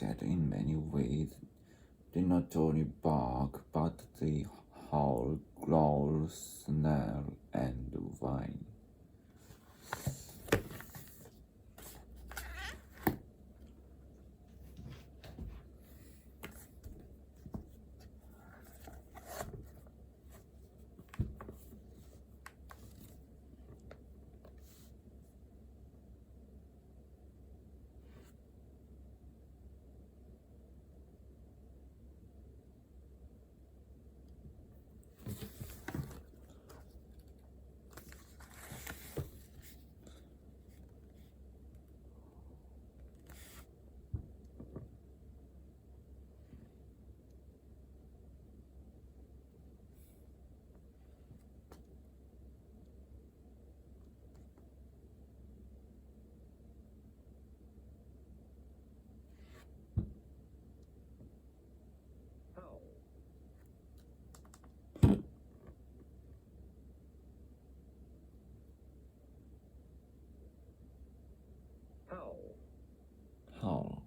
communicate in many ways. They not only bark, but they howl, growl, snarl, and whine. Howl.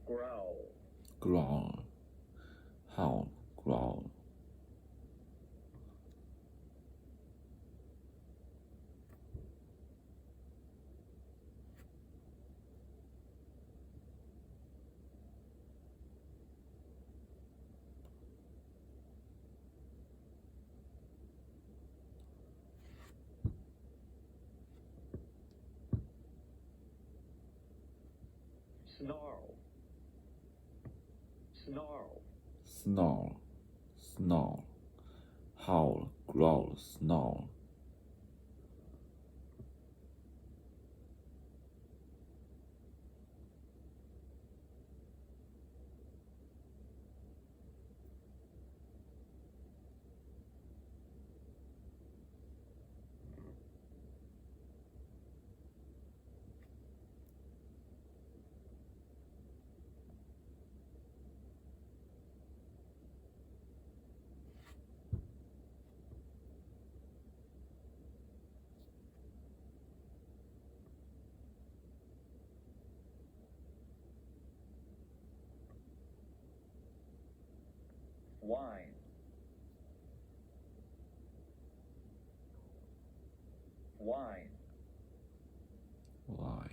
Growl. Growl. Howl. Growl. Snarl. Snarl. Snarl. Snarl. Howl. Growl. Snarl. Whine. Whine. Why?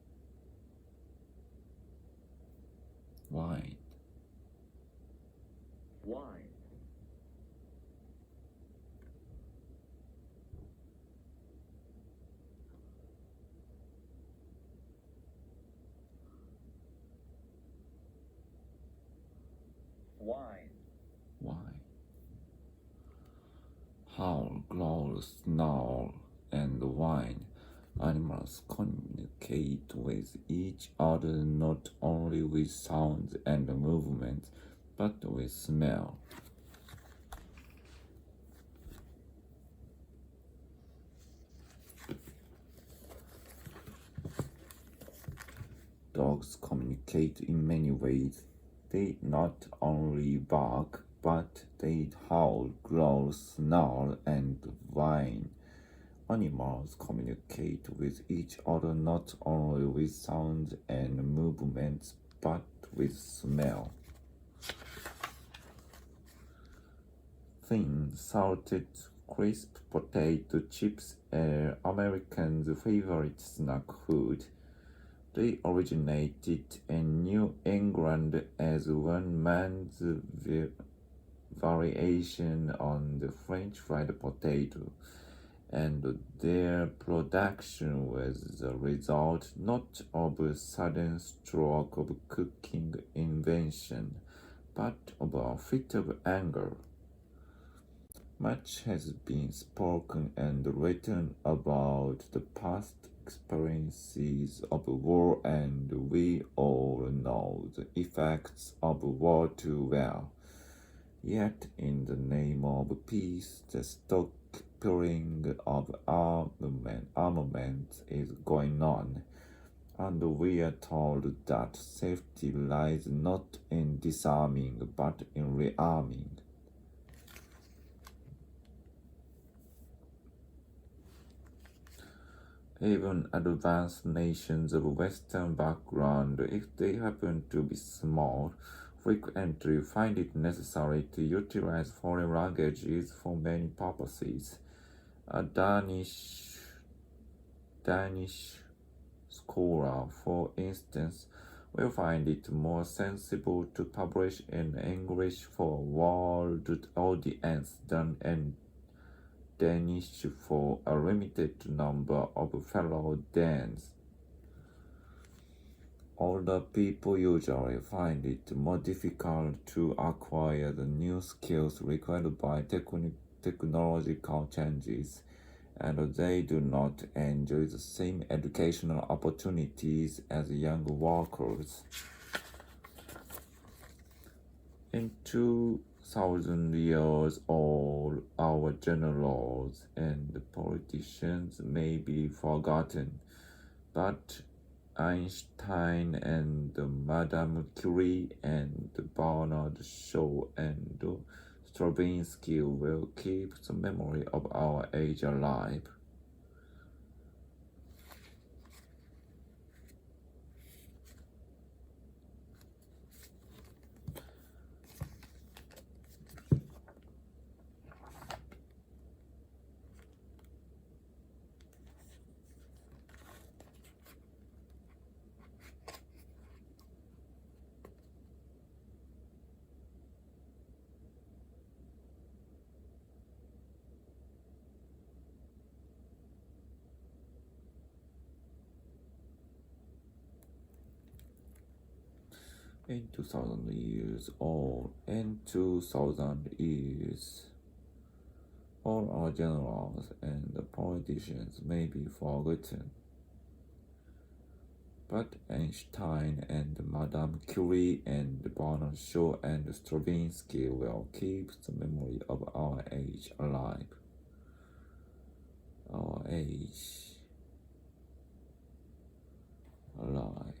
Why? Whine. Whine. Why? Howl, growl, snarl, and whine. Animals communicate with each other not only with sounds and movements, but with smell. Dogs communicate in many ways. They not only bark, but they howl, growl, snarl, and whine. Animals communicate with each other not only with sounds and movements, but with smell. Thin, salted, crisp potato chips are Americans' favorite snack food. They originated in New England as one man's variation on the French fried potato, and their production was the result not of a sudden stroke of cooking invention, but of a fit of anger. Much has been spoken and written about the past experiences of war, and we all know the effects of war too well. Yet, in the name of peace, the stockpiling of armament is going on, and we are told that safety lies not in disarming but in rearming. Even advanced nations of Western background, if they happen to be small, frequently find it necessary to utilize foreign languages for many purposes. A Danish scholar, for instance, will find it more sensible to publish in English for a world audience than in Danish for a limited number of fellow Danes. Older people usually find it more difficult to acquire the new skills required by technological changes, and they do not enjoy the same educational opportunities as young workers. In 2,000 years, all our generals and politicians may be forgotten, but Einstein and Madame Curie and Bernard Shaw and Stravinsky will keep the memory of our age alive. In 2,000 years, all our generals and politicians may be forgotten, but Einstein and Madame Curie and Bernard Shaw and Stravinsky will keep the memory of our age alive. Our age alive.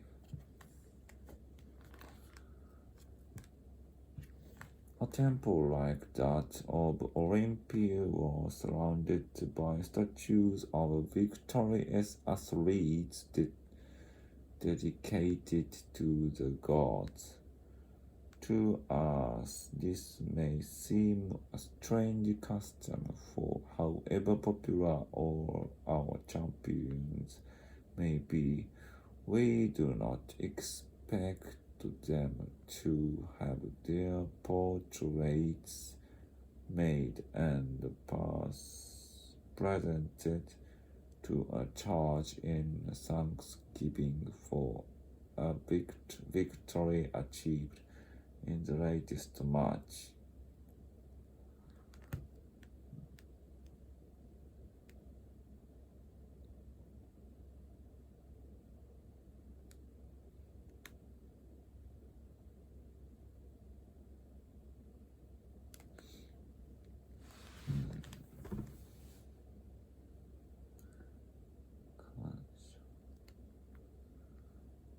A temple like that of Olympia was surrounded by statues of victorious athletes dedicated to the gods. To us, this may seem a strange custom, for however popular all our champions may be, we do not expect them to have their portraits made and presented to a church in thanksgiving for a victory achieved in the latest match.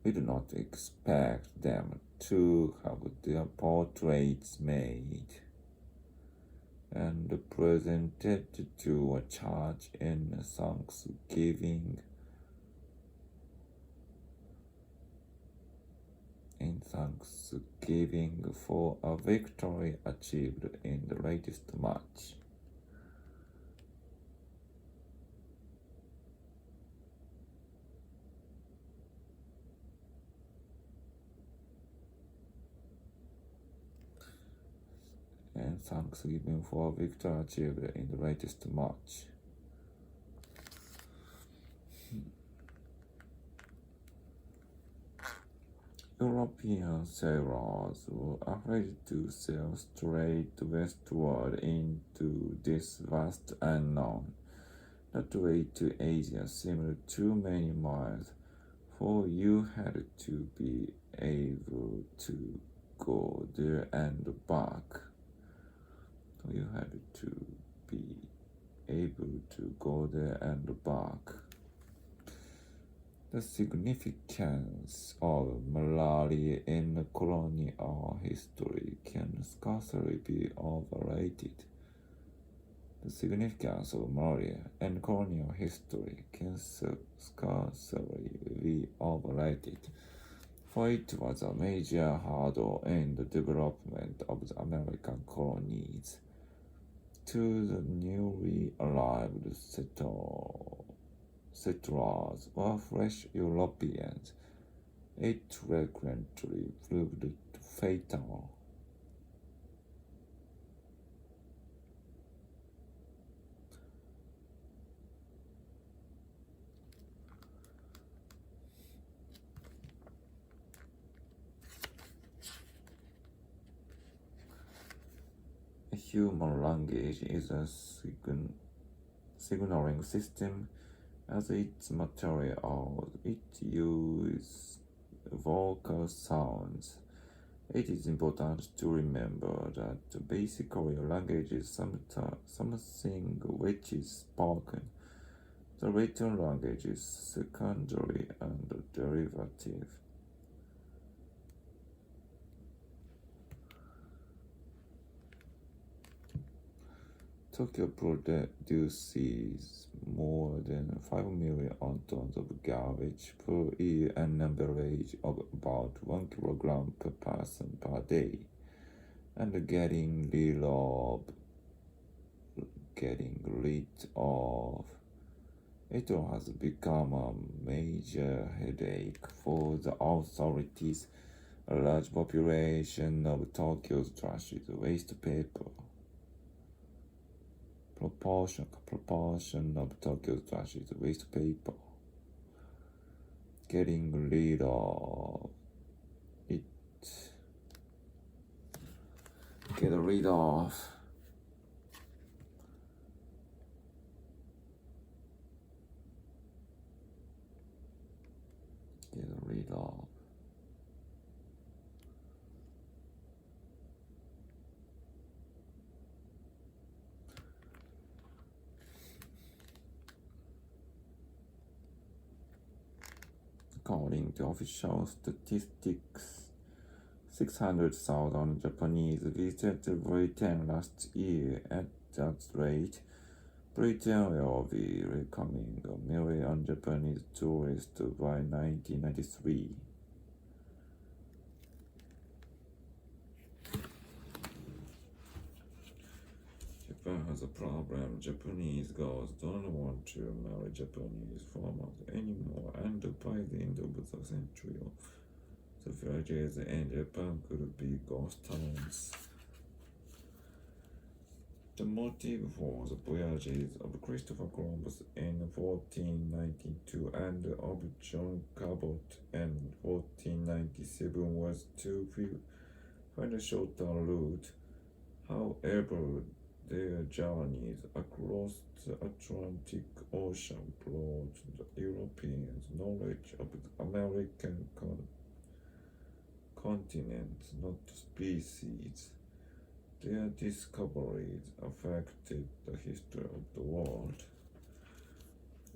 We do not expect them to have their portraits made and presented to a church in thanksgiving for a victory achieved in the latest match. Thanksgiving for victory achieved in the latest match. European sailors were afraid to sail straight westward into this vast unknown. That way to Asia seemed too many miles, for you had to be able to go there and back. You had to be able to go there and back. The significance of malaria in colonial history can scarcely be overrated. The significance of malaria in colonial history can scarcely be overrated, for it was a major hurdle in the development of the American colonies. To the newly arrived settlers were fresh Europeans. It frequently proved fatal. A human language is a signaling system. As its material, it uses vocal sounds. It is important to remember that basically language is something which is spoken. The written language is secondary and derivative. Tokyo produces more than 5 million tons of garbage per year, an average of about 1 kilogram per person per day. And getting rid of it has become a major headache for the authorities. A large population of Tokyo's trash is waste paper. Proportion of Tokyo's trash is waste paper. Getting rid of it. Get rid of. Get rid of. According to official statistics, 600,000 Japanese visited Britain last year. At that rate, Britain will be welcoming 1 million Japanese tourists by 1993. Japan has a problem. Japanese girls don't want to marry Japanese farmers anymore, and by the end of the century, the villages in Japan could be ghost towns. The motive for the voyages of Christopher Columbus in 1492 and of John Cabot in 1497 was to find a shorter route. However, their journeys across the Atlantic Ocean brought the Europeans knowledge of the American continent, not species. Their discoveries affected the history of the world.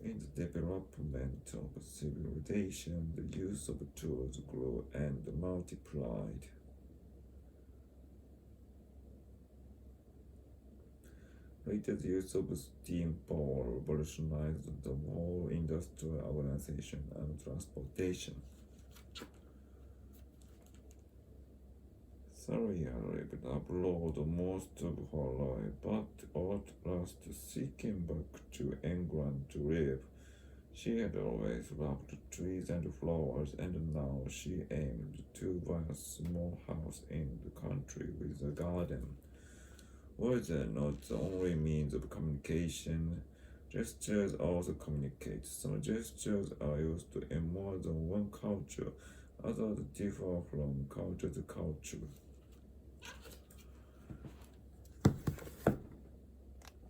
In the development of civilization, the use of tools grew and multiplied. Later, the use of steam power revolutionized the whole industrial organization and transportation. Sylvia lived abroad most of her life, but at last seeking back to England to live. She had always loved trees and flowers, and now she aimed to buy a small house in the country with a garden. Words are not the only means of communication. Gestures also communicate. Some gestures are used in more than one culture. Others differ from culture to culture.